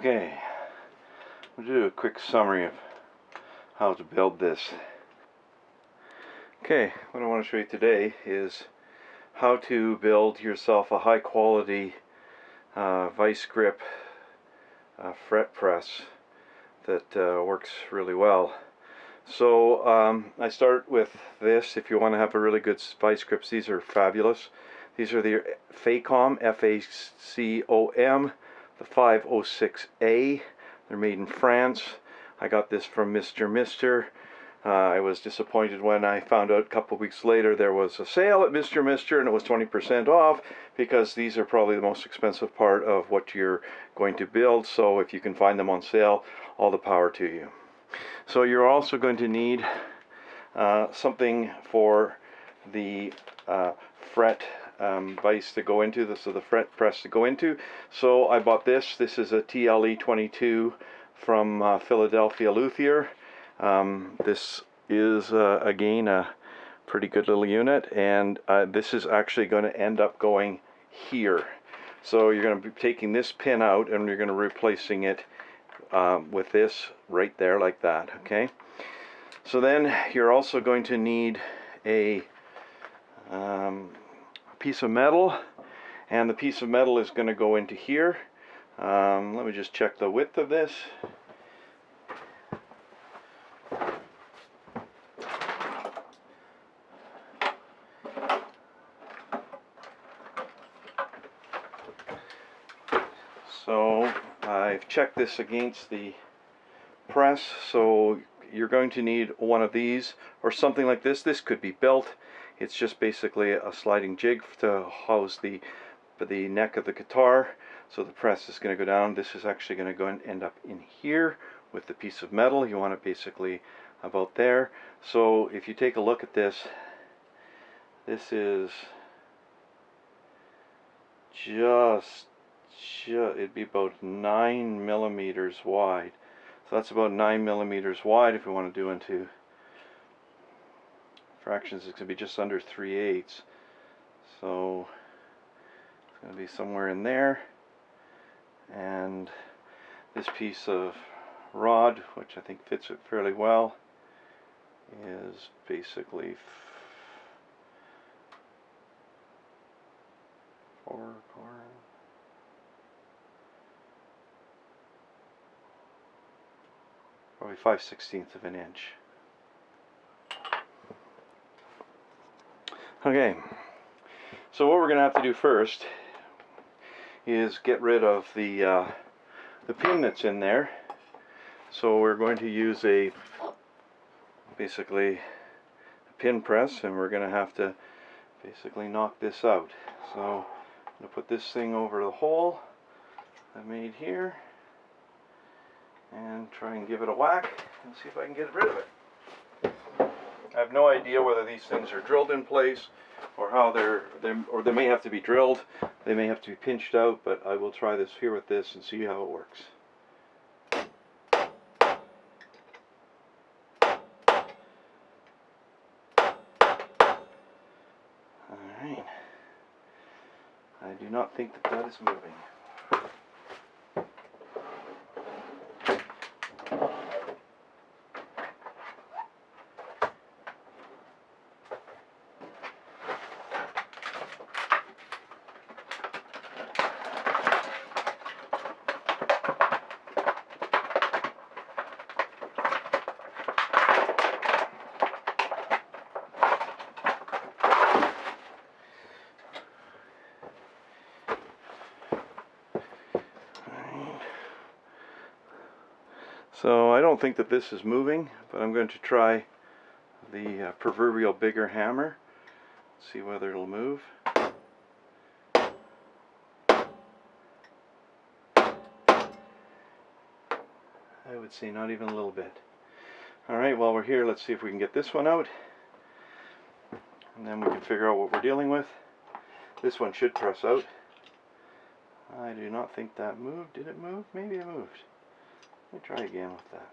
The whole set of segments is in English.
Okay, we'll do a quick summary of how to build this. Okay, what I want to show you today is how to build yourself a high quality vice grip fret press that works really well. So I start with this. If you want to have a really good vice grips, these are fabulous. These are the Facom, F-A-C-O-M, the 506A. They're made in France. I got this from Mr. I was disappointed when I found out a couple of weeks later there was a sale at Mr. and it was 20% off, because these are probably the most expensive part of what you're going to build. So if you can find them on sale, all the power to you. So you're also going to need something for the fret vise to go into, so the fret press to go into. So I bought this. This is a TLE22 from Philadelphia Luthier. This is again a pretty good little unit, and this is actually going to end up going here. So you're going to be taking this pin out and you're going to be replacing it with this right there, like that. Okay, so then you're also going to need a piece of metal, and the piece of metal is going to go into here. Let me just check the width of this. So I've checked this against the press, so you're going to need one of these or something like this. This could be built. It's just basically a sliding jig to house the neck of the guitar. So the press is going to go down. This is actually going to go and end up in here with the piece of metal. You want it basically about there. So if you take a look at this, this is it'd be about 9 millimeters wide. So that's about 9 millimeters wide. If we want to do into fractions, it's going to be just under 3/8. So it's going to be somewhere in there. And this piece of rod, which I think fits it fairly well, is basically 4 quarters. Probably 5/16 of an inch. Okay, so what we're going to have to do first is get rid of the pin that's in there. So we're going to use basically a pin press, and we're going to have to basically knock this out. So I'm going to put this thing over the hole I made here and try and give it a whack and see if I can get rid of it. I have no idea whether these things are drilled in place or how or they may have to be drilled, they may have to be pinched out, but I will try this here with this and see how it works. Alright, I do not think that is moving. So I don't think that this is moving, but I'm going to try the proverbial bigger hammer, see whether it'll move. I would say not even a little bit. Alright, while we're here, let's see if we can get this one out, and then we can figure out what we're dealing with. This one should press out. I do not think that moved. Did it move? Maybe it moved. Let me try again with that.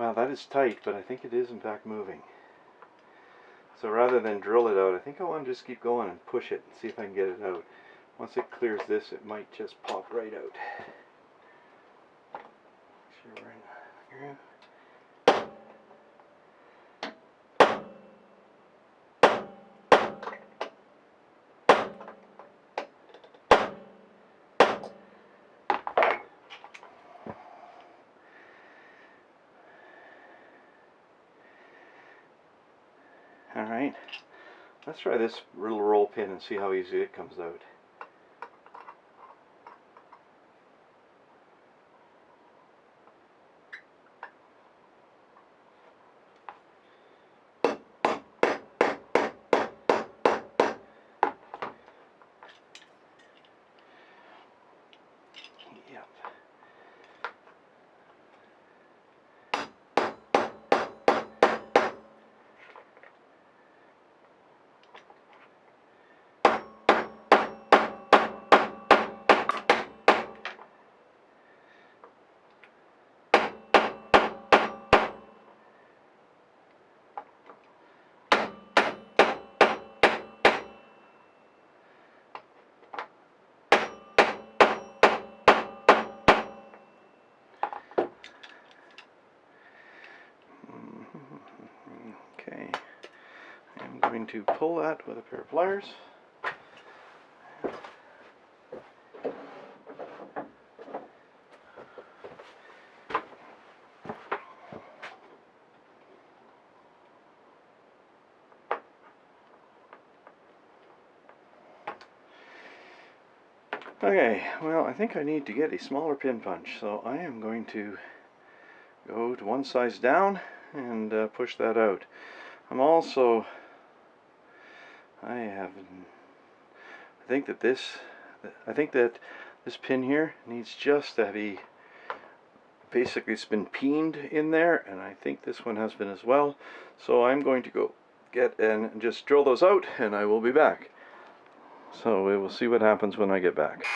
Well, that is tight, but I think it is in fact moving. So rather than drill it out, I think I want to just keep going and push it and see if I can get it out. Once it clears this, it might just pop right out. Make sure we're in the groove. Alright, let's try this little roll pin and see how easy it comes out. Yep. Okay, I'm going to pull that with a pair of pliers. Okay, well, I think I need to get a smaller pin punch, so I am going to go to one size down and push that out. I think that this pin here needs just to be, basically it's been peened in there, and I think this one has been as well. So I'm going to go get and just drill those out, and I will be back. So we will see what happens when I get back.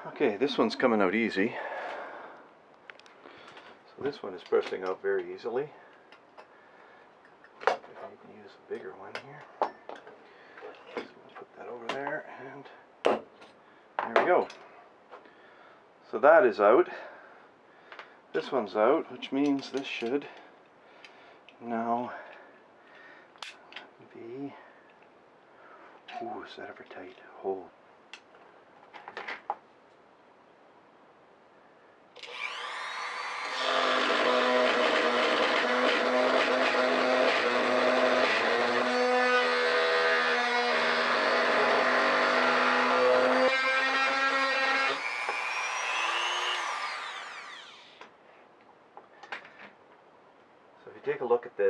Okay, this one's coming out easy. So this one is pressing out very easily. If I can use a bigger one here. Just put that over there, and there we go. So that is out. This one's out, which means this should now be... Ooh, is that ever tight? Hold.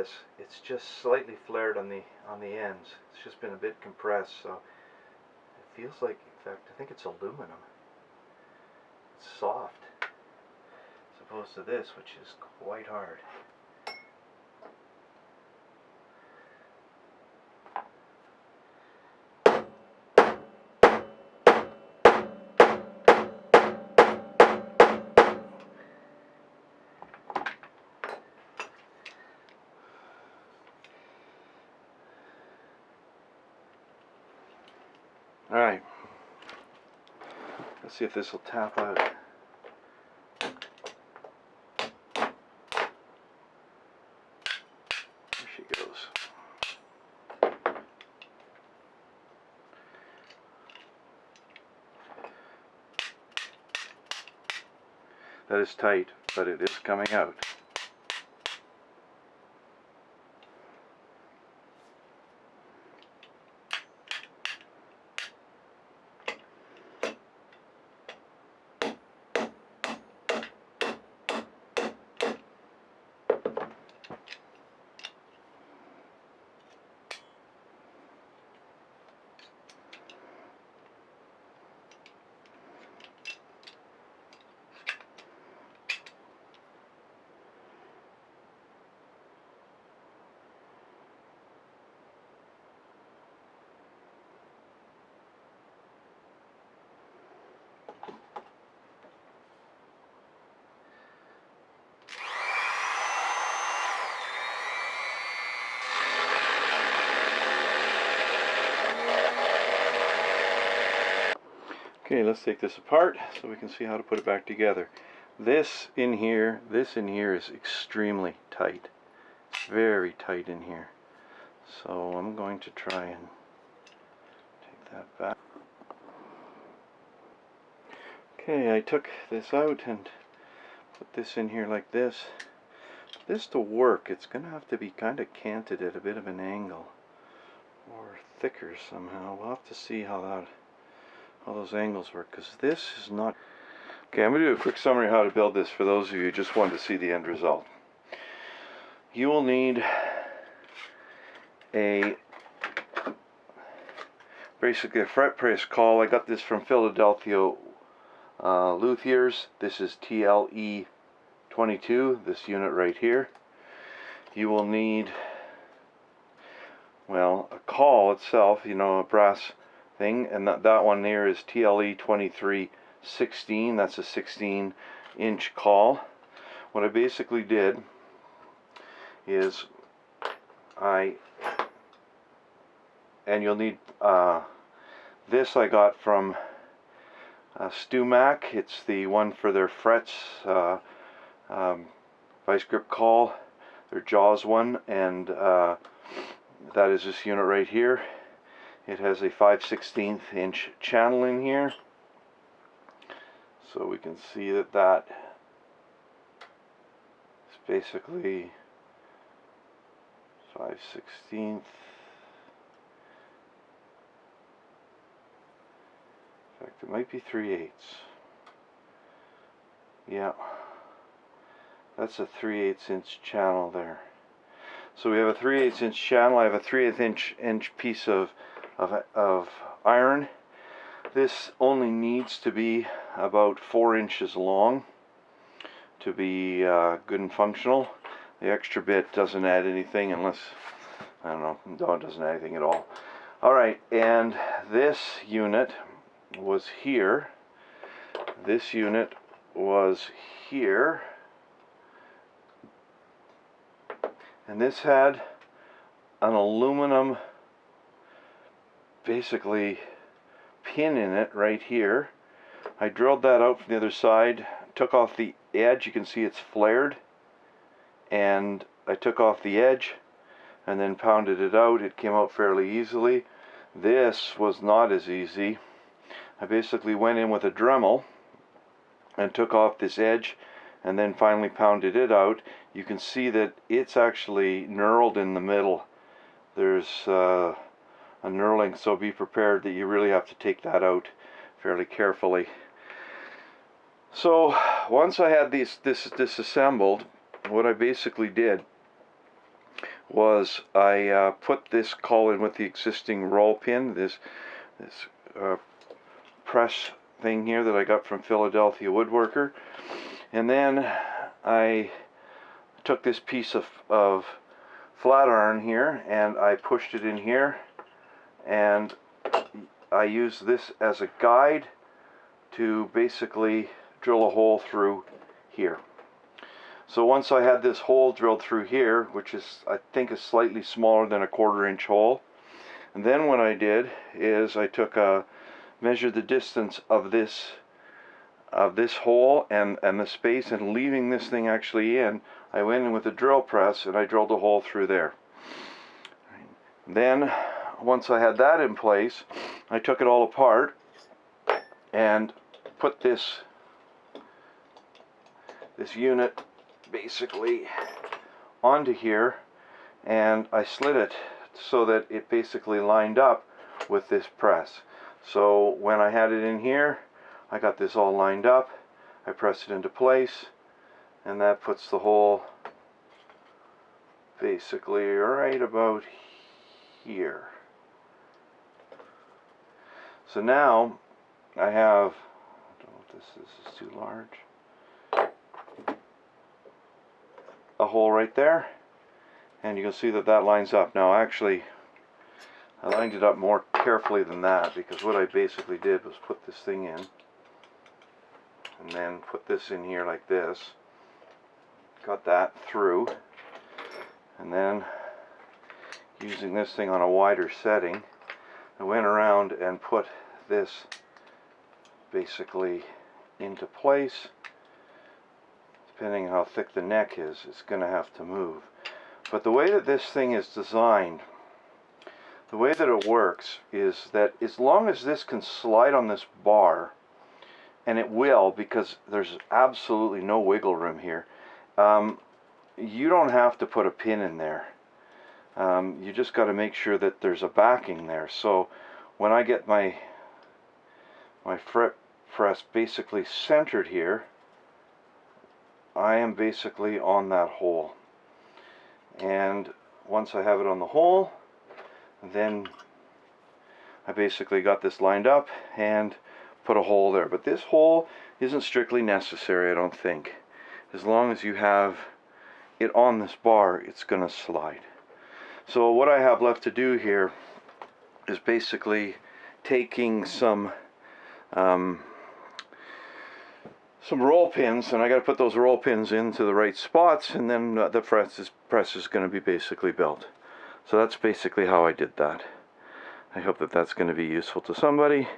this, it's just slightly flared on the ends. It's just been a bit compressed, so it feels like, in fact, I think it's aluminum. It's soft, as opposed to this, which is quite hard. Alright, let's see if this will tap out. There she goes. That is tight, but it is coming out. Okay, let's take this apart so we can see how to put it back together. This in here is extremely tight. It's very tight in here. So I'm going to try and take that back. Okay, I took this out and put this in here like this. This to work, it's going to have to be kind of canted at a bit of an angle, or thicker somehow. We'll have to see how those angles work, because this is not... Okay, I'm going to do a quick summary of how to build this for those of you who just want to see the end result. You will need basically a fret press caul. I got this from Philadelphia Luthier's. This is TLE 22, this unit right here. You will need, well, a caul itself, you know, a brass thing, and that one there is TLE 2316. That's a 16-inch caul. What I basically did is and you'll need this I got from StewMac. It's the one for their frets, vice grip caul, their jaws one, and that is this unit right here. It has a 5/16 inch channel in here, so we can see that is basically 5/16. In fact, it might be 3/8. Yeah, that's a 3/8 inch channel there. So we have a 3/8 inch channel. I have a 3/8 inch piece of iron. This only needs to be about 4 inches long to be good and functional. The extra bit doesn't add anything unless, I don't know, no, it doesn't add anything at all. Alright, and this unit was here. This unit was here. And this had an aluminum, basically, pin in it right here. I drilled that out from the other side, took off the edge. You can see it's flared, and I took off the edge and then pounded it out. It came out fairly easily. This was not as easy. I basically went in with a Dremel and took off this edge and then finally pounded it out. You can see that it's actually knurled in the middle. There's a knurling, so be prepared that you really have to take that out fairly carefully. So once I had this disassembled, what I basically did was I put this caul in with the existing roll pin, this press thing here that I got from Philadelphia Woodworker, and then I took this piece of flat iron here and I pushed it in here, and I used this as a guide to basically drill a hole through here. So once I had this hole drilled through here, which is, I think, is slightly smaller than a 1/4 inch hole, and then what I did is I took measured the distance of this hole and the space, and leaving this thing actually in, I went in with a drill press and I drilled a hole through there. Then once I had that in place, I took it all apart and put this unit basically onto here, and I slid it so that it basically lined up with this press. So when I had it in here, I got this all lined up, I pressed it into place, and that puts the hole basically right about here. So now I have, I don't know if this is too large, a hole right there, and you can see that that lines up. Now actually I lined it up more carefully than that, because what I basically did was put this thing in and then put this in here like this, got that through, and then using this thing on a wider setting, I went around and put this basically into place. Depending on how thick the neck is, it's going to have to move. But the way that this thing is designed, the way that it works is that as long as this can slide on this bar, and it will, because there's absolutely no wiggle room here, you don't have to put a pin in there. You just got to make sure that there's a backing there. So when I get my fret press basically centered here, I am basically on that hole. And once I have it on the hole, then I basically got this lined up and put a hole there. But this hole isn't strictly necessary, I don't think. As long as you have it on this bar, it's going to slide. So what I have left to do here is basically taking some roll pins, and I got to put those roll pins into the right spots, and then the press is going to be basically built. So that's basically how I did that. I hope that that's going to be useful to somebody.